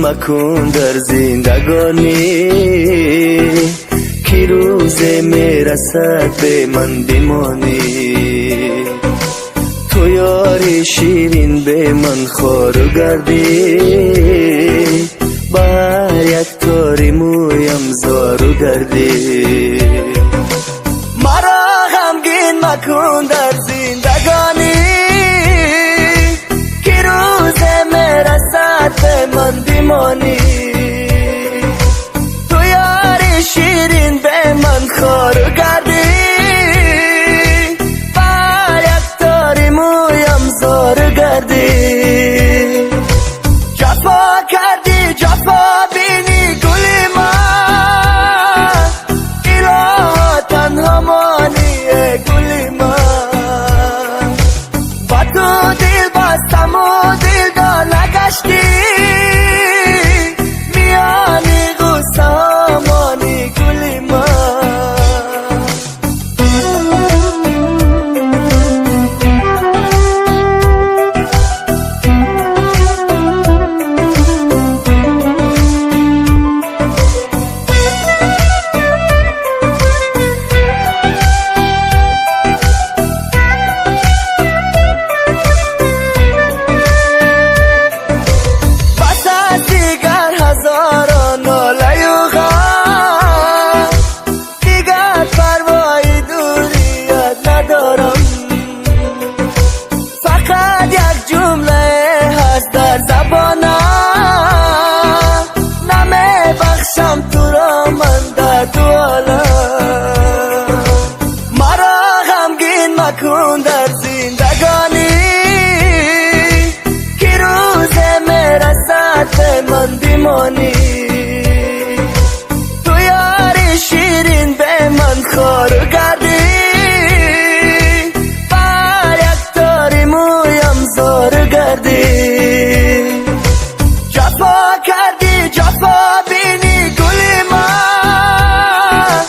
مکن در زندگانی که روز میرسد به من بمانی. تو یاری شیرین به من خار گردی، با یک تاری مویم زار گردی. مرا غمگین مکن در زندگانی که روز میرسد به من بمانی. تو یاری شیرین به من خار گردی، با یک تاری مویم زار گردی. جفا کردی جفا بینی گل من، اله تنها مانی گل من. با تو دل بستم و دل دا نگشتی، میانی غصه ها مانی گل من. فقط یک جمله هست در زبانم، نمی بخشم تو را من در دو عالم. مرا غمگین مکن در زندگانی که روز میرسد به من بمانی. تو یاری شیرین به من خار گردی، زار گردی. جفا کردی جفا بینی گل من،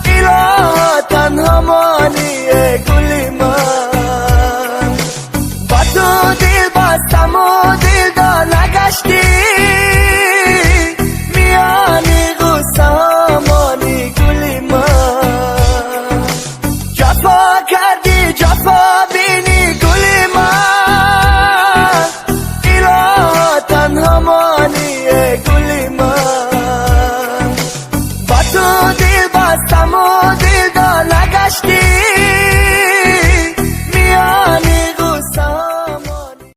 اله تنها مانی گل من. با تو دل بستم و دل دا نگشتی، میانی غصه ها مانی گل من. جفا کردی